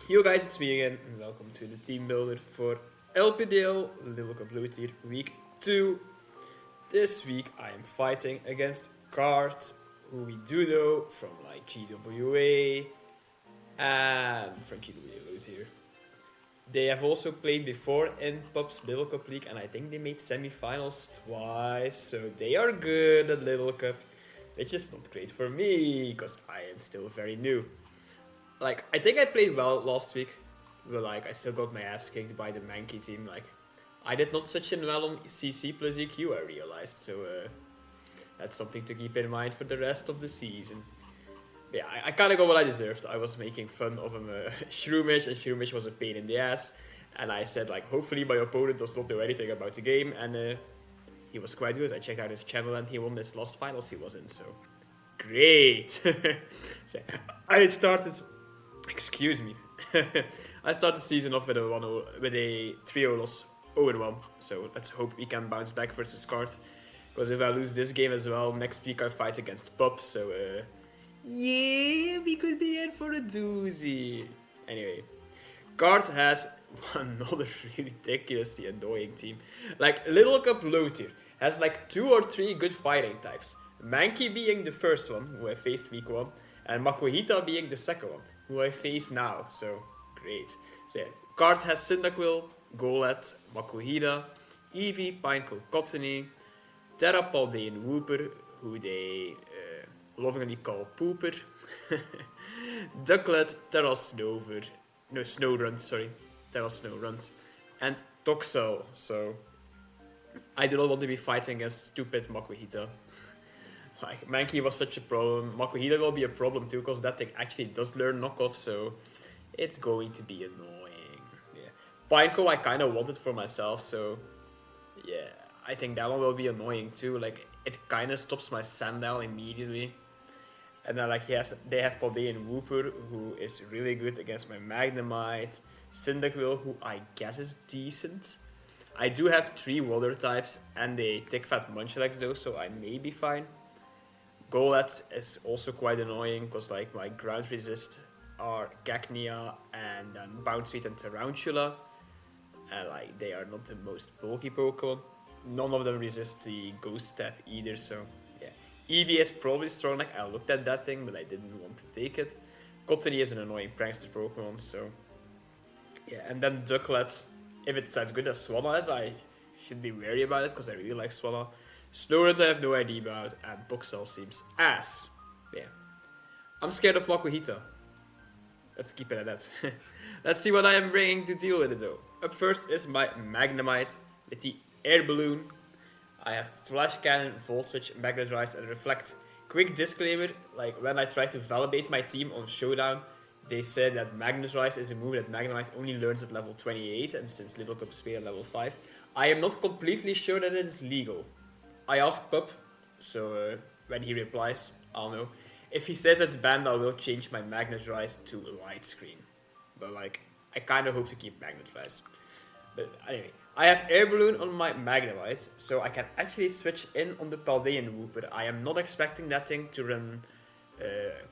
Yo guys, it's me again, and welcome to the Teambuilder for LPDL, Little Cup Blue Tier, Week 2. This week I am fighting against Card, who we do know from like GWA and from GWA Blue Tier. They have also played before in Pub's Little Cup League, and I think they made semi-finals twice, so they are good at Little Cup, which is not great for me, because I am still very new. Like, I think I played well last week, but like, I still got my ass kicked by the Mankey team. Like, I did not switch in well on CC plus EQ, I realized, so that's something to keep in mind for the rest of the season. Yeah, I kind of got what I deserved. I was making fun of him, Shroomish, and Shroomish was a pain in the ass. And I said, like, hopefully my opponent does not know anything about the game, and he was quite good. I checked out his channel and he won this last finals he was in, so great. So, I started... Excuse me. I started the season off with a 3-0 loss, 0-1. So let's hope we can bounce back versus Card. Because if I lose this game as well, next week I fight against Pop. So yeah, we could be in for a doozy. Anyway, Card has another ridiculously annoying team. Like, Little Cup Low Tier has like 2 or 3 good fighting types. Mankey being the first one, who I faced week 1, and Makuhita being the second one, who I face now, so great. So yeah, Card has Cyndaquil, Golett, Makuhita, Eevee, Pineco, Cottony, Terra Paldean Wooper, who they lovingly call Pooper, Ducklet, Terra Snowrunt, and Toxel. So I do not want to be fighting against stupid Makuhita. Like, Mankey was such a problem. Makuhita will be a problem too, because that thing actually does learn knockoff, so it's going to be annoying. Yeah. Pineco I kind of wanted for myself, so yeah, I think that one will be annoying too. Like, it kind of stops my Sandile immediately. And then, like, yes, they have Paldean Wooper, who is really good against my Magnemite. Cyndaquil, who I guess is decent. I do have 3 water types, and they Thick Fat Munchlax though, so I may be fine. Golett is also quite annoying, because like my ground resist are Cacnea and then Bounce Rate and Tarantula. And like, they are not the most bulky Pokemon. None of them resist the Ghost Step either, so yeah. Eevee is probably strong, like I looked at that thing, but I didn't want to take it. Cottony is an annoying prankster Pokemon, so yeah. And then Ducklet, if it's as good as Swanna is, I should be wary about it, because I really like Swanna. Snowrunt I have no idea about, and Toxel seems ass. Yeah. I'm scared of Makuhita. Let's keep it at that. Let's see what I am bringing to deal with it though. Up first is my Magnemite with the Air Balloon. I have Flash Cannon, Volt Switch, Magnetize, and Reflect. Quick disclaimer, like when I tried to validate my team on Showdown, they said that Magnetize is a move that Magnemite only learns at level 28, and since Little Cup is played at level 5, I am not completely sure that it is legal. I asked Pup, so when he replies, I'll know. If he says it's banned, I will change my Magnetize to Light Screen. But like, I kind of hope to keep Magnetize. But anyway, I have Air Balloon on my Magnemite, so I can actually switch in on the Paldean Wooper. I am not expecting that thing to run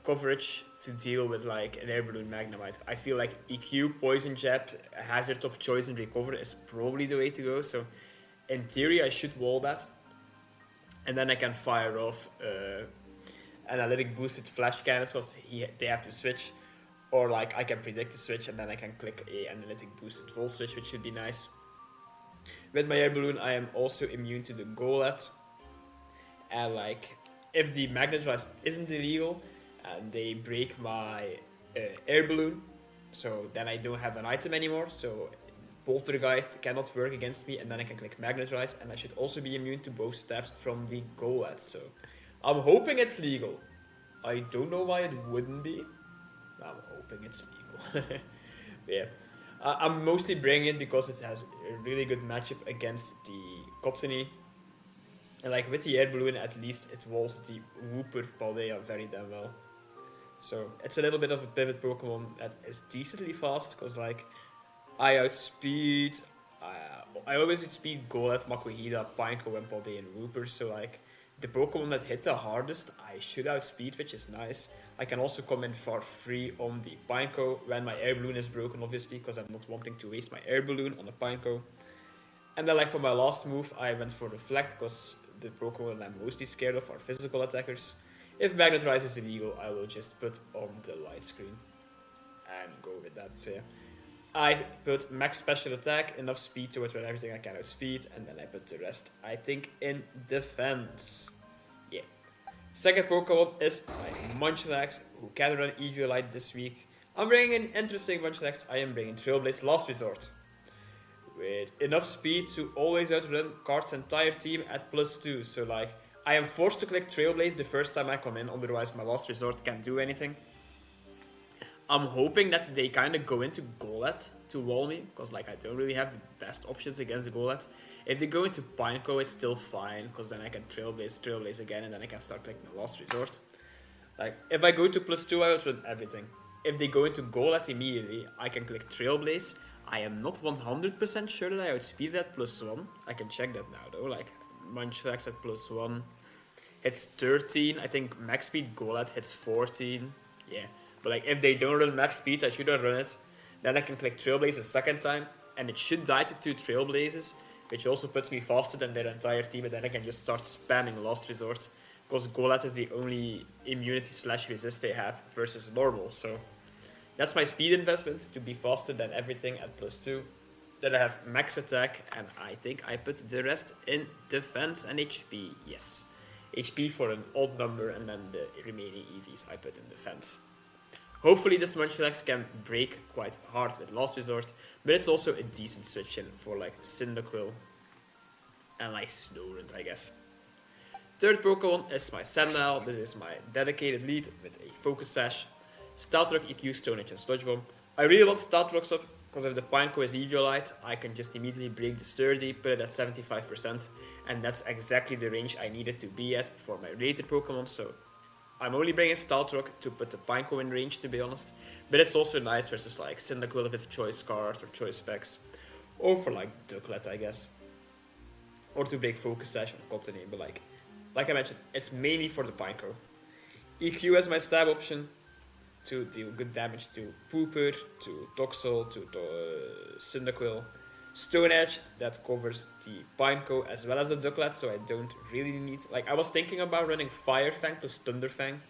coverage to deal with like an Air Balloon Magnemite. I feel like EQ, Poison Jab, Hazard of Choice, and Recover is probably the way to go. So in theory, I should wall that. And then I can fire off analytic boosted flash cannons, because they have to switch. Or like, I can predict the switch, and then I can click a analytic boosted volt switch, which should be nice. With my Air Balloon, I am also immune to the Golett. And like, if the Magnetize isn't illegal, and they break my Air Balloon, so then I don't have an item anymore, so Poltergeist cannot work against me, and then I can click Magnetize, and I should also be immune to both stabs from the Golett, so I'm hoping it's legal. I don't know why it wouldn't be. I'm hoping it's legal. Yeah, I'm mostly bringing it because it has a really good matchup against the Cottony. And like, with the Air Balloon, at least it walls the Wooper Paldea very damn well. So it's a little bit of a pivot Pokemon that is decently fast, because like, I always outspeed Golett, Makuhita, Pineco, and Paldean Wooper, so like, the Pokemon that hit the hardest, I should outspeed, which is nice. I can also come in for free on the Pineco when my air balloon is broken, obviously, because I'm not wanting to waste my air balloon on a Pineco. And then like for my last move, I went for Reflect, because the Pokemon I'm mostly scared of are physical attackers. If Magnet Rise is illegal, I will just put on the light screen and go with that. So yeah, I put max special attack, enough speed to it with everything I can outspeed, and then I put the rest, I think, in defense. Yeah. Second Pokemon is my Munchlax, who can run Eviolite this week. I'm bringing an interesting Munchlax. I am bringing Trailblaze Last Resort. With enough speed to always outrun Card's entire team at +2. So like, I am forced to click Trailblaze the first time I come in, otherwise my Last Resort can't do anything. I'm hoping that they kind of go into Golett to wall me, because like I don't really have the best options against Golett. If they go into Pineco, it's still fine, because then I can Trailblaze again, and then I can start clicking the Last Resort. Like, if I go to +2, I outrun everything. If they go into Golett immediately, I can click Trailblaze. I am not 100% sure that I outspeed at +1. I can check that now though, like Munchlax at +1 hits 13. I think max speed Golett hits 14. Yeah. But like, if they don't run max speed, I should have run it. Then I can click Trailblaze a second time, and it should die to 2 Trailblazes, which also puts me faster than their entire team, and then I can just start spamming Last Resort, because Golett is the only immunity/resist they have versus normal. So that's my speed investment, to be faster than everything at +2. Then I have max attack, and I think I put the rest in defense and HP. Yes, HP for an odd number, and then the remaining EVs I put in defense. Hopefully this Munchlax can break quite hard with Last Resort, but it's also a decent switch in for like Cyndaquil and like Snorunt, I guess. Third Pokemon is my Sandile. This is my dedicated lead with a Focus Sash, Stealth Rock, EQ, Stone Edge, and Sludge Bomb. I really want Stealth Rocks up, because if the Pineco is Eviolite, I can just immediately break the Sturdy, put it at 75%, and that's exactly the range I needed to be at for my rated Pokemon, so I'm only bringing Stealth Rock to put the Pineco in range, to be honest. But it's also nice versus like Cyndaquil if it's Choice Card or Choice Specs. Or for like Ducklet, I guess. Or to break Focus Sash on Cottonee. But like I mentioned, it's mainly for the Pineco. EQ as my stab option to deal good damage to Pooper, to Toxel, to Cyndaquil. Stone Edge, that covers the Pineco as well as the Ducklet, so I don't really need... Like, I was thinking about running Fire Fang plus Thunder Fang.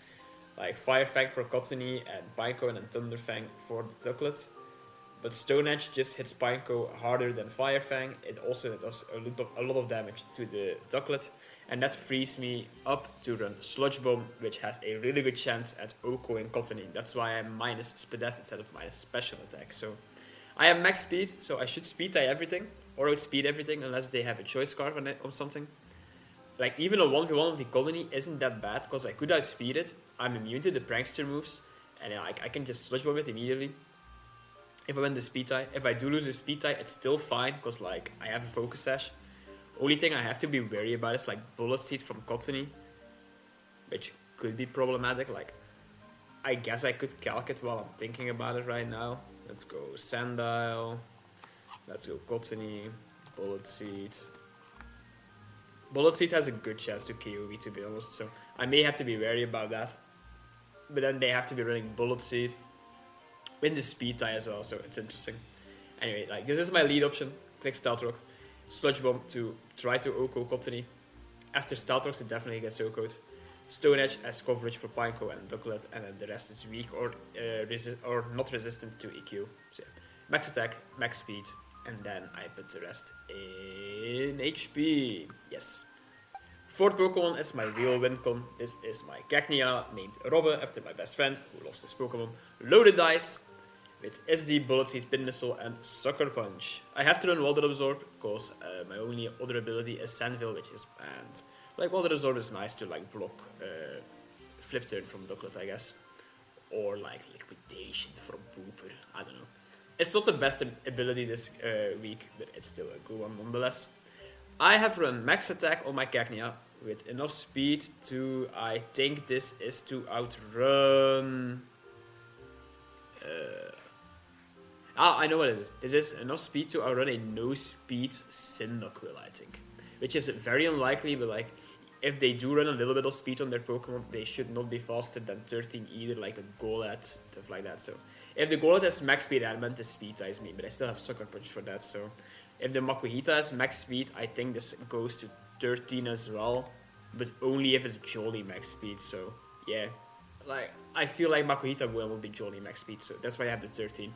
Like, Fire Fang for Cottonee and Pineco, and then Thunder Fang for the Ducklet. But Stone Edge just hits Pineco harder than Fire Fang. It also does a lot of damage to the Ducklet. And that frees me up to run Sludge Bomb, which has a really good chance at Oko and Cottonee. That's why I'm minus Spadef instead of minus Special Attack, so... I have max speed, so I should speed tie everything, or outspeed everything, unless they have a choice card on it or something. Like, even a 1v1 with the Colony isn't that bad, because I could outspeed it. I'm immune to the Prankster moves, and I can just Sludge Bomb it immediately. If I win the speed tie. If I do lose the speed tie, it's still fine, because like, I have a Focus Sash. Only thing I have to be wary about is like Bullet Seed from Cottonee, which could be problematic. Like, I guess I could calc it while I'm thinking about it right now. Let's go Sandile. Let's go Cottonee. Bullet Seed. Bullet Seed has a good chance to KO me, to be honest, so I may have to be wary about that. But then they have to be running Bullet Seed in the speed tie as well, so it's interesting. Anyway, like, this is my lead option. Click Stealth Rock. Sludge Bomb to try to Oko Cottonee. After Stealth Rocks, it definitely gets Oko'd. Stone Edge as coverage for Pineco and Ducklet, and then the rest is weak or not resistant to EQ. So max attack, max speed, and then I put the rest in HP. Yes. Fourth Pokemon is my real win con. This is my Cacnea named Robbe, after my best friend who loves this Pokemon. Loaded dice with SD, Bullet Seed, Pin Missile, and Sucker Punch. I have to run Water Absorb because my only other ability is Sandville, which is banned. Like, Water Absorb is nice to like block Flip Turn from Ducklet, I guess. Or like Liquidation from Pooper. I don't know. It's not the best ability this week, but it's still a good one nonetheless. I have run max attack on my Cacnea with enough speed to, I think this is to outrun... I know what it is. This is enough speed to outrun a no-speed Cyndaquil, I think. Which is very unlikely, but like, if they do run a little bit of speed on their Pokemon, they should not be faster than 13 either, like a Golett, stuff like that. So if the Golett has max speed, I meant to speed ties me, but I still have Sucker Punch for that. So if the Makuhita has max speed, I think this goes to 13 as well, but only if it's Jolly max speed. So yeah, like I feel like Makuhita will be Jolly max speed, so that's why I have the 13.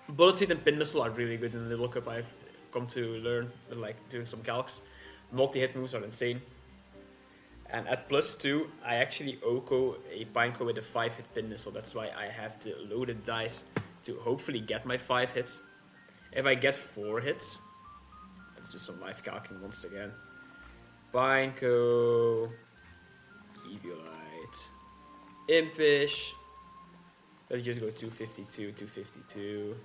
Bullet Seed and Pin Missile are really good in the Little Cup. I've come to learn, like doing some calcs. Multi-hit moves are insane. And at +2, I actually OHKO a Pineco with a 5-hit Pin Missile. That's why I have the loaded dice to hopefully get my 5 hits. If I get 4 hits, let's do some live calcing once again. Pineco, Eviolite, Impish. Let's just go 252, 252.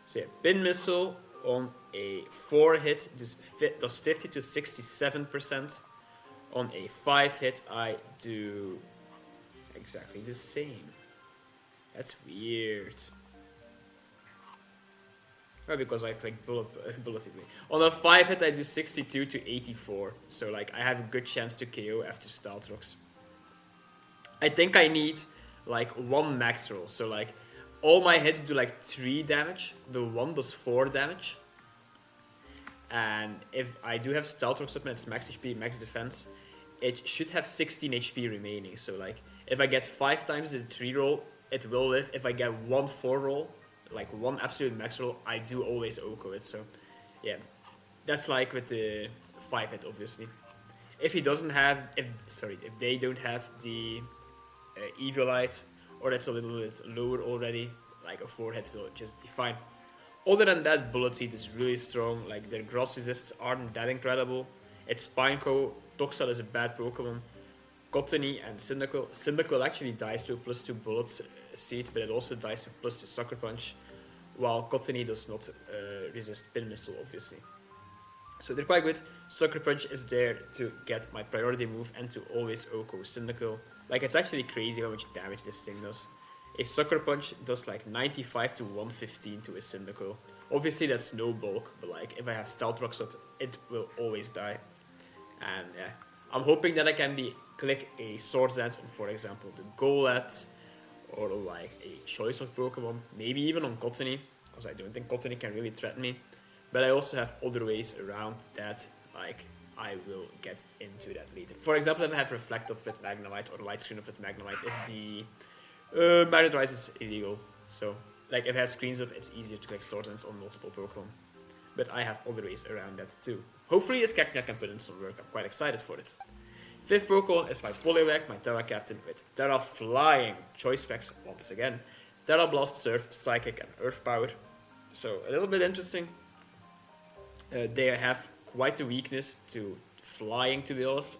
So yeah, Pin Missile on a 4 hit does 50 to 67%. On a 5 hit, I do exactly the same. That's weird. Well, because I clicked bullet. On a 5 hit, I do 62 to 84. So like I have a good chance to KO after Staltrox. I think I need like 1 max roll. So like all my hits do like 3 damage. The 1 does 4 damage. And if I do have Staltrox up and it's max HP, max defense, it should have 16 HP remaining. So like if I get 5 times the 3 roll, it will live. If I get 1 4 roll, like 1 absolute max roll, I do always OHKO it. So yeah, that's like with the 5 hit obviously. If he doesn't have, if they don't have the Eviolite, or it's a little bit lower already, like a 4 hit will just be fine. Other than that, Bullet Seed is really strong. Like their Gross resists aren't that incredible. It's Pineco, Toxel is a bad Pokemon, Cottony and Cyndaquil. Cyndaquil actually dies to a +2 Bullet Seed, but it also dies to +2 Sucker Punch, while Cottony does not resist Pin Missile, obviously. So they're quite good. Sucker Punch is there to get my priority move and to always OHKO Cyndaquil. Like it's actually crazy how much damage this thing does. A Sucker Punch does like 95 to 115 to a Cyndaquil. Obviously that's no bulk, but like if I have Staltrox up, it will always die. And yeah, I'm hoping that I can click a Swords Dance on, for example, the Golett, or like a choice of Pokemon, maybe even on Cottony, because I don't think Cottony can really threaten me. But I also have other ways around that, like I will get into that later. For example, if I have Reflect Up with Magnemite or Light Screen Up with Magnemite, if the Magnet Rise is illegal. So like if I have screens up, it's easier to click Swords Dance on multiple Pokemon. But I have other ways around that too. Hopefully this Cacnea can put in some work. I'm quite excited for it. 5th Pokemon is my Poliwag, my Terra Captain with Terra Flying. Choice specs once again. Terra Blast, Surf, Psychic and Earth Power. So a little bit interesting. They have quite a weakness to flying, to be honest.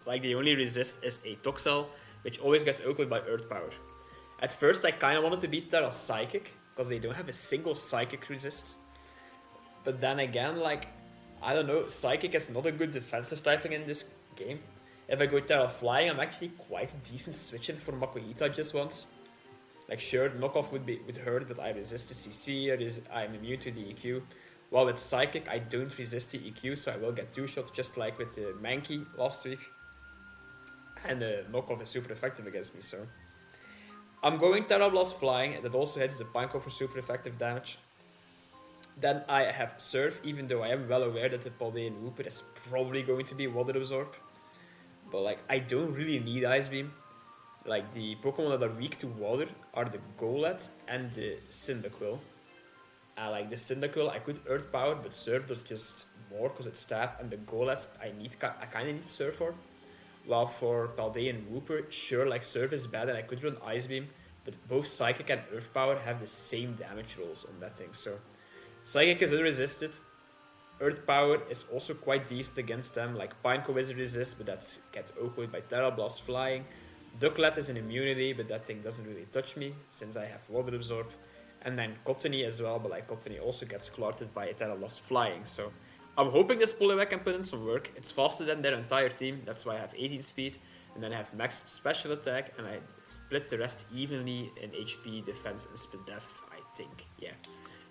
Like the only resist is a Toxel, which always gets OHKO'd by Earth Power. At first I kind of wanted to beat Terra Psychic, because they don't have a single Psychic resist. But then again, like, I don't know, Psychic is not a good defensive typing in this game. If I go Terra Flying, I'm actually quite decent switching for Makuhita just once. Like sure, knockoff would hurt, but I resist the CC, I'm immune to the EQ. While with Psychic, I don't resist the EQ, so I will get 2 shots, just like with the Mankey last week. And knockoff is super effective against me, so I'm going Terra Blast Flying, and that also hits the Pineco for super effective damage. Then I have Surf, even though I am well aware that the Paldean Wooper is probably going to be Water Absorb. But like, I don't really need Ice Beam. Like, the Pokemon that are weak to water are the Golett and the Cyndaquil. And like, the Cyndaquil, I could Earth Power, but Surf does just more because it's Stab. And the Golett, I kind of need Surf for. While for Paldean Wooper, sure, like, Surf is bad and I could run Ice Beam. But both Psychic and Earth Power have the same damage rolls on that thing, so Psychic is unresisted. Earth Power is also quite decent against them. Like Pineco is a resist, but that gets OHKO'd by Terra Blast Flying. Ducklet is an immunity, but that thing doesn't really touch me since I have Water Absorb. And then Cottony as well, but like Cottony also gets clarted by Terra Blast Flying. So I'm hoping this Poliwag can put in some work. It's faster than their entire team, that's why I have 18 speed. And then I have max special attack, and I split the rest evenly in HP, defense, and speed def, I think. Yeah.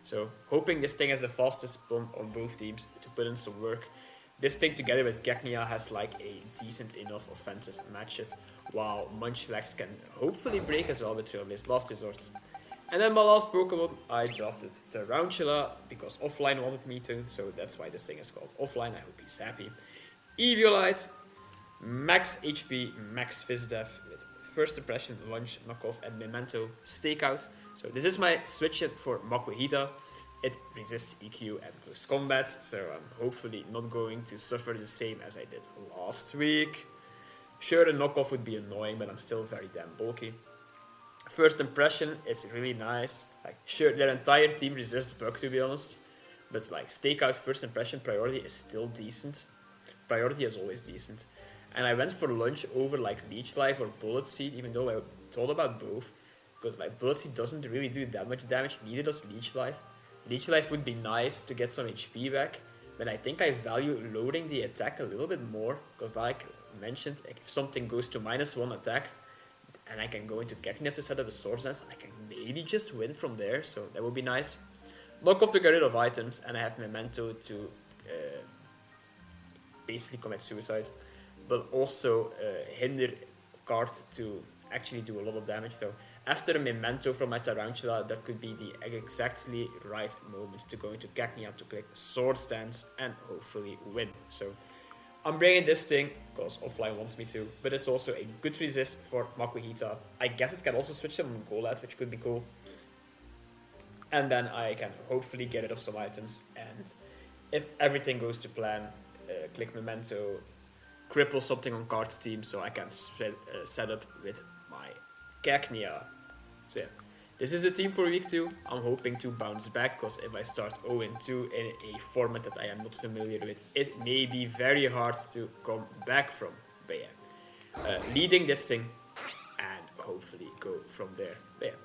So hoping this thing has the fastest bomb on both teams to put in some work. this thing together with Geknia has like a decent enough offensive matchup, while Munchlax can hopefully break as well with Trailblaze Last Resort. And then my last Pokemon, I drafted Tarantula because Offline wanted me to, so that's why this thing is called Offline. I hope he's happy. Eviolite, max HP, max Fizdef with First Impression, Lunge, Knockoff, and Memento Stakeout. So this is my switch in for Makuhita. It resists EQ and close combat, so I'm hopefully not going to suffer the same as I did last week. Sure, a knockoff would be annoying, but I'm still very damn bulky. First Impression is really nice. Like, sure, their entire team resists Bug, to be honest, but like Stakeout, First Impression, Priority is still decent. Priority is always decent. And I went for Lunge over like Leech Life or Bullet Seed, even though I thought about both, because like Bullet Seed doesn't really do that much damage, neither does Leech Life. Leech Life would be nice to get some HP back, but I think I value loading the attack a little bit more, because like mentioned, if something goes to -1 attack, and I can go into Geknia to set up a Swords Dance, I can maybe just win from there, so that would be nice. Knockoff to get rid of items, and I have Memento to basically commit suicide, but also hinder card to actually do a lot of damage. So after a Memento from my Tarantula, that could be the exactly right moment to go into Geknia to click Sword Stance and hopefully win. So I'm bringing this thing because Offline wants me to, but it's also a good resist for Makuhita. I guess it can also switch them on Golad, which could be cool. And then I can hopefully get rid of some items, and if everything goes to plan, click Memento, cripple something on card's team so I can set up with my Geknia. So yeah, this is the team for week 2. I'm hoping to bounce back, because if I start 0-2 in a format that I am not familiar with, it may be very hard to come back from. But yeah, leading this thing and hopefully go from there. But yeah,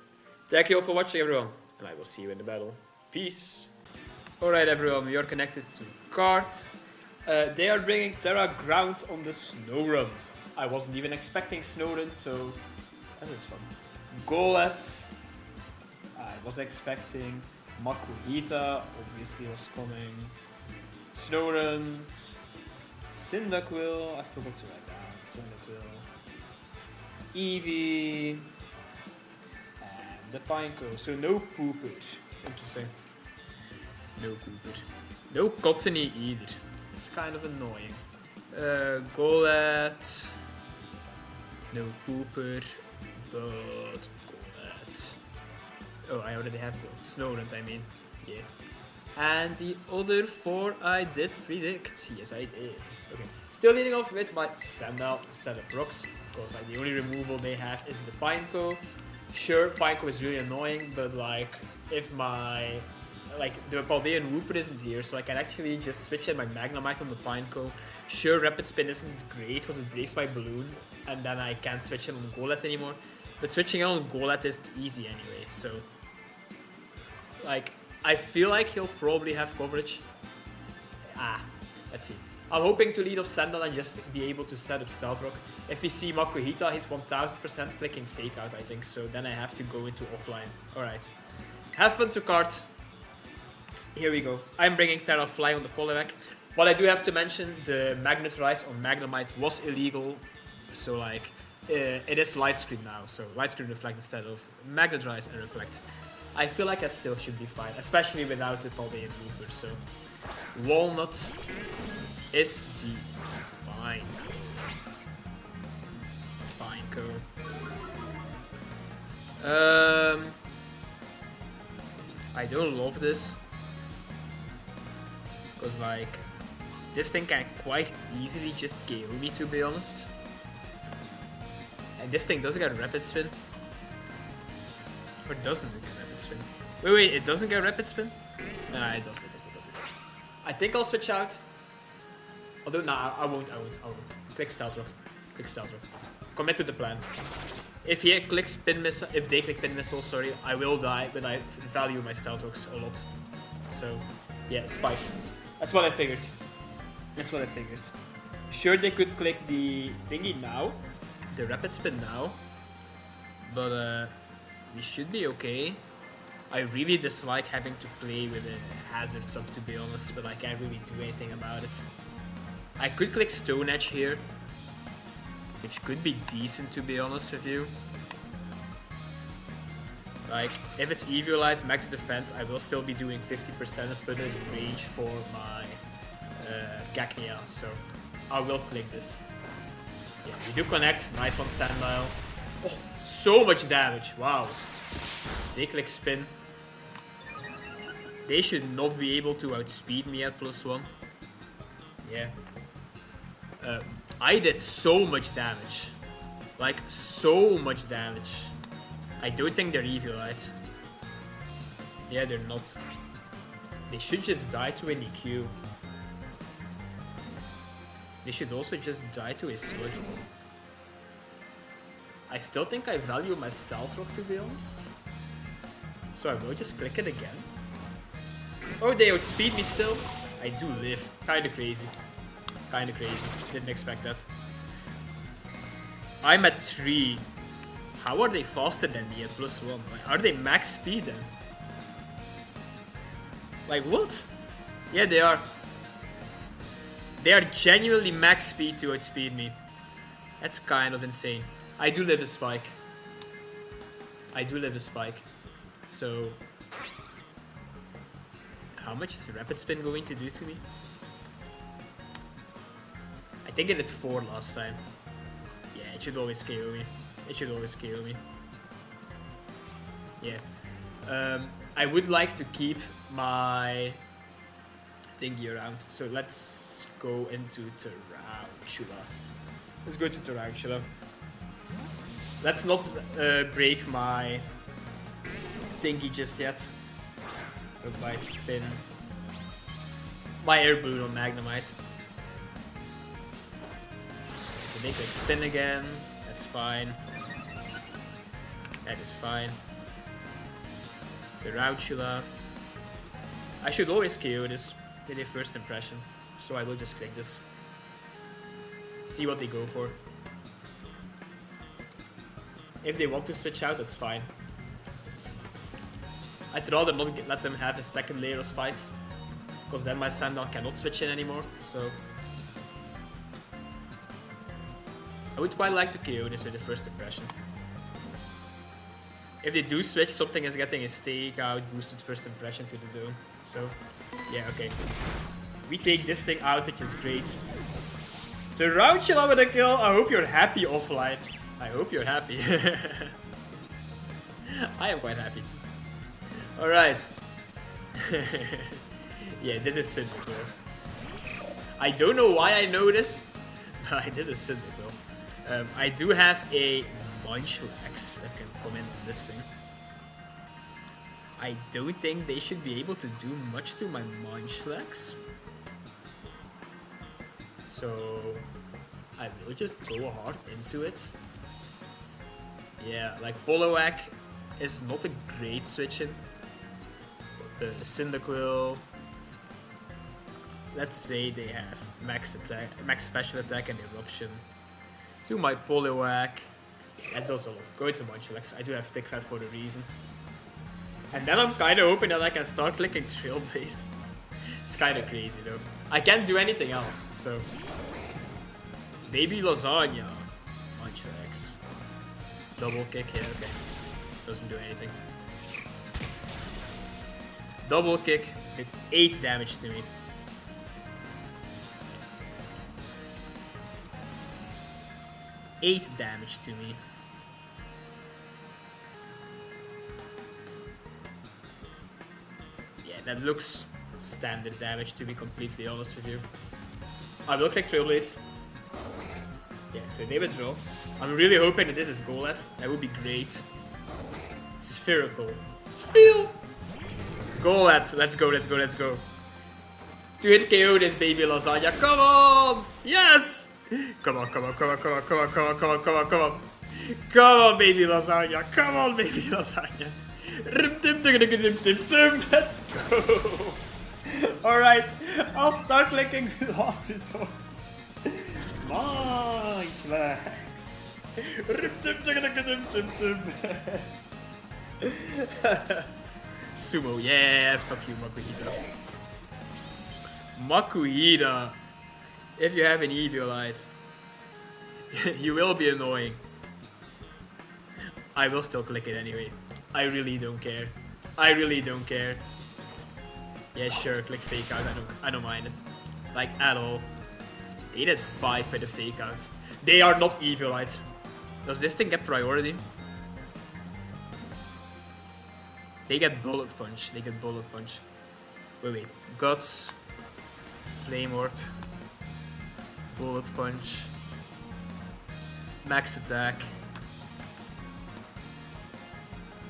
thank you all for watching, everyone, and I will see you in the battle. Peace. Alright everyone, we are connected to Kart. They are bringing Terra Ground on the Snow Run. I wasn't even expecting Snow Run, so that is fun. Golett, I was expecting. Makuhita obviously was coming. Snorunt, Cyndaquil, I forgot to write down. Cyndaquil, Eevee, and the Pineco. So no Poopers. Interesting. No Poopers. No Cottony either. It's kind of annoying. Golett, no Pooper. But Golett. Oh, I already have Snorunt, I mean. Yeah. And the other 4 I did predict. Yes, I did. Okay. Still leading off with my Sandal to set up rocks, because like the only removal they have is the Pineco. Sure, Pineco is really annoying, but like if my the Paldean Wooper isn't here, so I can actually just switch in my Magnemite on the Pineco. Sure, Rapid Spin isn't great because it breaks my balloon, and then I can't switch it on Golett anymore. But switching on Golett isn't easy anyway, so like I feel like he'll probably have coverage. Let's see. I'm hoping to lead off Sandal and just be able to set up Stealth Rock. If we see Makuhita, he's 1000% clicking Fake Out, I think, so then I have to go into offline. Alright. Have fun to cart. Here we go. I'm bringing Terra Fly on the Poliwag. But I do have to mention, the Magnet Rise on Magnemite was illegal, so like it is Light Screen now, so Light Screen Reflect instead of Magnet Rise and Reflect. I feel like that still should be fine, especially without the Paldean Looper, so Walnut is the fine. I don't love this, because like this thing can quite easily just KO me, to be honest. And this thing doesn't get Rapid Spin. Or doesn't it get Rapid Spin? Wait, it doesn't get Rapid Spin? Nah, it does. I think I'll switch out. Although, nah, I won't. Click Stealth Rock. Commit to the plan. If he clicks Pin Missile, if they click Pin Missile, sorry, I will die, but I value my Stealth Rocks a lot. So, yeah, Spikes. That's what I figured. Sure, they could click the thingy now, the Rapid Spin now, but we should be okay. I really dislike having to play with a hazard sub, to be honest, but I can't really do anything about it. I could click Stone Edge here, which could be decent to be honest with you. Like, if it's Eviolite, max defense, I will still be doing 50% of put in range for my Gagnia, so I will click this. Yeah, we do connect. Nice one, Sandile. Oh, so much damage. Wow. They click spin. They should not be able to outspeed me at +1. Yeah. I did so much damage. Like, so much damage. I don't think they're Eviolite. Yeah, they're not. They should just die to an EQ. They should also just die to a Sludge Bomb. I still think I value my Stealth Rock, to be honest. So I will just click it again. Oh, they outspeed me still. I do live. Kinda crazy. Kinda crazy. Didn't expect that. I'm at 3. How are they faster than me at +1? Like, are they max speed then? Like, what? Yeah, they are. They are genuinely max speed to outspeed me. That's kind of insane. I do live a spike. I do live a spike. So, how much is Rapid Spin going to do to me? I think it did 4 last time. Yeah, it should always KO me. It should always KO me. Yeah. I would like to keep my thingy around. So let's go into Tarantula. Let's go to Tarantula. Let's not break my thingy just yet. By spin. My air balloon on Magnemite. So they can spin again. That's fine. That is fine. Tarantula. I should always KO this with a first impression. So I will just click this. See what they go for. If they want to switch out, that's fine. I'd rather not let them have a second layer of spikes, because then my Sandile cannot switch in anymore, so... I would quite like to KO this with the first impression. If they do switch, something is getting a stake out, boosted first impression to the zone. So, yeah, okay. We take this thing out, which is great. Tarantula with a kill. I hope you're happy offline. I hope you're happy. I am quite happy. Alright. Yeah, this is Cyndaquil. I don't know why I know this, but this is Cyndaquil. I do have a Munchlax that can come in on this thing. I don't think they should be able to do much to my Munchlax. So I will just go hard into it. Yeah, like Poliwag is not a great switch in. The Cyndaquil. Let's say they have max attack, max special attack and eruption. To my Poliwag. That does a lot. Go into Munchlax. I do have Thick Fat for a reason. And then I'm kind of hoping that I can start clicking Trailblaze. It's kind of crazy though. I can't do anything else, so... Baby Lasagna. Munchlax. Double kick, yeah, okay. Doesn't do anything. Double kick did 8 damage to me. Eight damage to me. Yeah, that looks standard damage to be completely honest with you. I will click Trailblaze. Yeah, so they withdraw. I'm really hoping that this is Golett. That would be great. Spherical. Sphere! Golett. Let's go, let's go, let's go. To hit KO this baby Lasagna. Come on! Yes! Come on, come on, come on, come on, come on, come on, come on, come on, come on. Come on, baby Lasagna. Come on, baby Lasagna. Let's go. Alright, I'll start clicking last resort. Nice, Max. Sumo, yeah, fuck you, Makuhita. Makuhita. If you have an Eviolite, you will be annoying. I will still click it anyway. I really don't care. I really don't care. Yeah, sure, click fake out. I don't mind it. Like, at all. They did 5 for the fake out. They are not Eviolites. Does this thing get priority? They get bullet punch. They get bullet punch. Wait. Guts. Flame orb. Bullet punch. Max attack.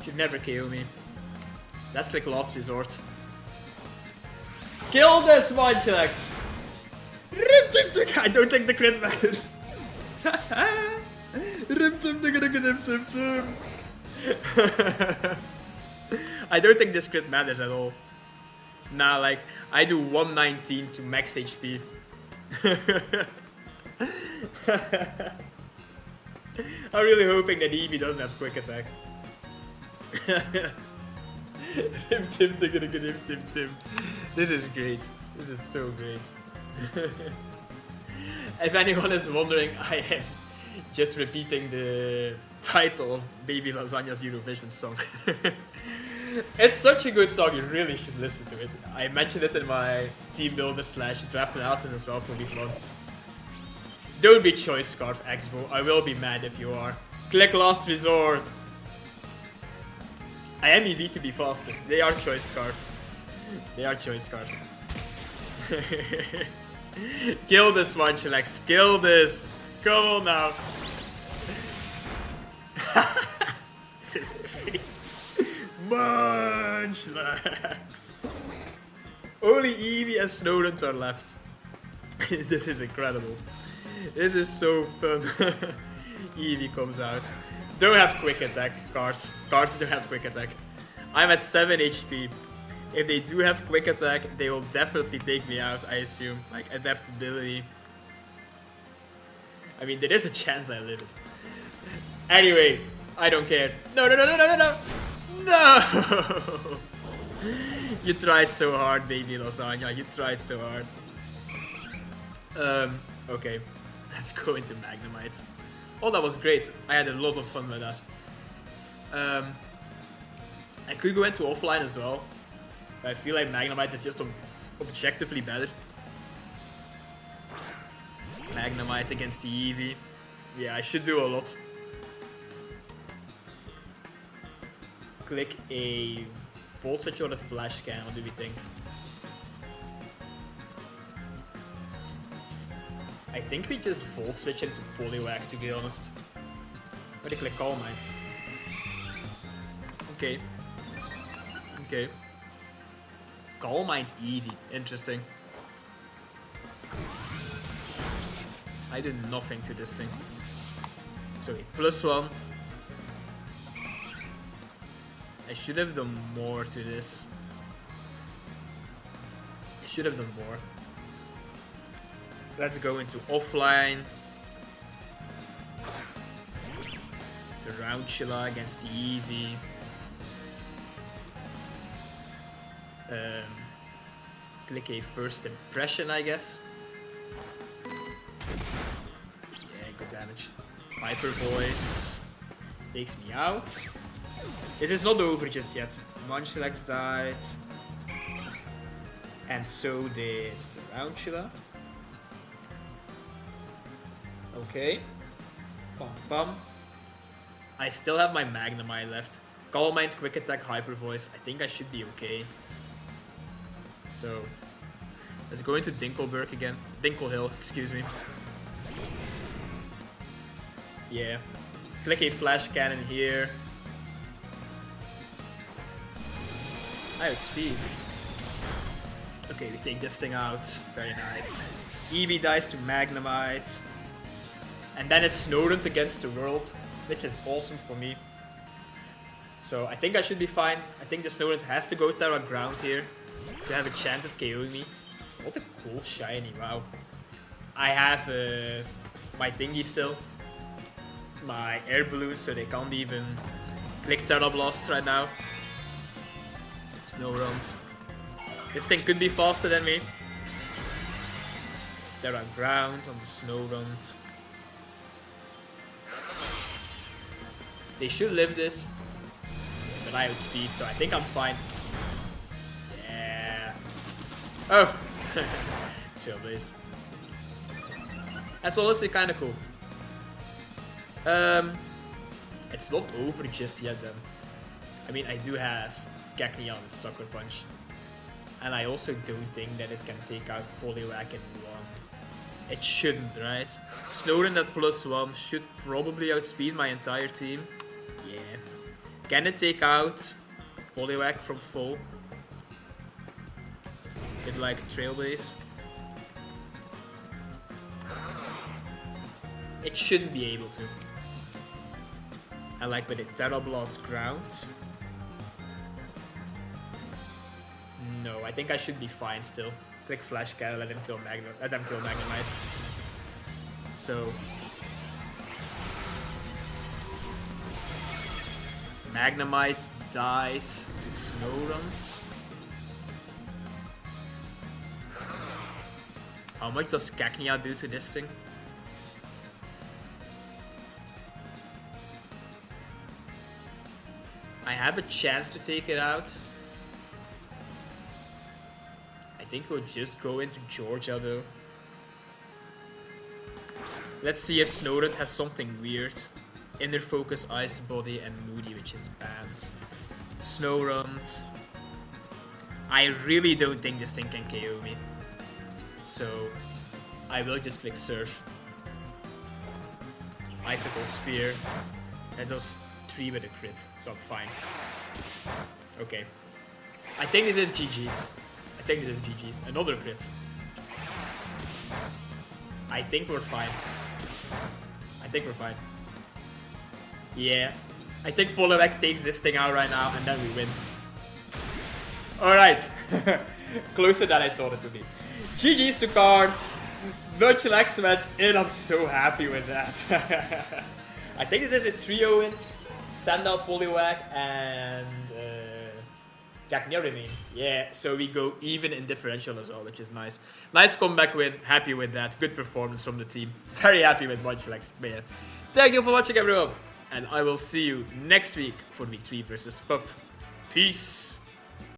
Should never KO me. Let's click last resort. Kill this Munchlax! I don't think the crit matters. I don't think this crit matters at all. Nah, like, I do 119 to max HP. I'm really hoping that Eevee doesn't have quick attack. Tim. This is great. This is so great. If anyone is wondering, I am just repeating the title of Baby Lasagna's Eurovision song. It's such a good song, you really should listen to it. I mentioned it in my Teambuilder / draft analysis as well for week 1. Don't be Choice Scarf, Expo. I will be mad if you are. Click last resort. I am EV to be faster. They are Choice Scarfed. They are Choice Scarfed. Kill this Munchlax. Kill this. Come on now. This is great. Munchlax. Only Eevee and Snowdent are left. This is incredible. This is so fun. Eevee comes out. Don't have quick attack, cards. Cards don't have quick attack. I'm at 7 HP. If they do have quick attack, they will definitely take me out, I assume. Like, adaptability. I mean, there is a chance I live it. Anyway, I don't care. No! No! You tried so hard, Baby Lasagna. You tried so hard. Okay. Let's go into Magnemite. Oh, that was great. I had a lot of fun with that. I could go into offline as well. I feel like Magnemite is just objectively better. Magnemite against the Eevee. Yeah, I should do a lot. Click a Volt Switch or a Flash Can. What do we think? I think we just Volt Switch into Poliwag, to be honest. But I click Calm Mind. Okay. Okay. Calm Mind Eevee. Interesting. I did nothing to this thing. So wait, +1. I should have done more to this. I should have done more. Let's go into offline. Tarantula against the Eevee. Click a first impression, I guess. Yeah, good damage. Hyper Voice takes me out. This is not over just yet. Munchlax died. And so did Tarantula. Okay. Bum bum. I still have my Magnemite left. Calm Mind, Quick Attack, Hyper Voice. I think I should be okay. So, let's go into Dinkleberg again. Dinklehill, excuse me. Yeah. Click a Flash Cannon here. I have speed. Okay, we take this thing out. Very nice. Eevee dies to Magnemite. And then it's Snowdent against the world, which is awesome for me. So I think I should be fine. I think the Snowdent has to go Terra Ground here to have a chance at KOing me. What a cool shiny, wow. I have my thingy still. My air balloons, so they can't even click Terra Blasts right now. Snowdent. This thing could be faster than me. Terra ground on the snow runt. They should live this, but I outspeed, so I think I'm fine. Yeah. Oh! Chill, please. That's honestly kind of cool. It's not over just yet then. I mean, I do have Cacnea with Sucker Punch. And I also don't think that it can take out Poliwag in one. It shouldn't, right? Snorunt at +1 should probably outspeed my entire team. Yeah. Can it take out Poliwag from full? With like Trailblaze? It shouldn't be able to. I like with it Terra Blast ground. No, I think I should be fine still. Click Flash Cannon, let them kill Magnemite. So Magnemite dies to Snorunt. How much does Cacnea do to this thing? I have a chance to take it out. I think we'll just go into Georgia though. Let's see if Snorunt has something weird. Inner Focus, Ice Body, and Moody, which is banned. Snorunt. I really don't think this thing can KO me. So I will just click Surf. Icicle Spear. That does 3 with a crit, so I'm fine. Okay. I think this is GG's. I think this is GG's. Another crit. I think we're fine. I think we're fine. Yeah. I think Poliwag takes this thing out right now and then we win. Alright. Closer than I thought it would be. GG's to cards. Munchlax went in. I'm so happy with that. I think this is a trio win. Sandal, Poliwag, and Cacnea remain. Yeah, so we go even in differential as well, which is nice. Nice comeback win. Happy with that. Good performance from the team. Very happy with Munchlax. But yeah, thank you for watching, everyone. And I will see you next week for week 3 versus Pup. Peace.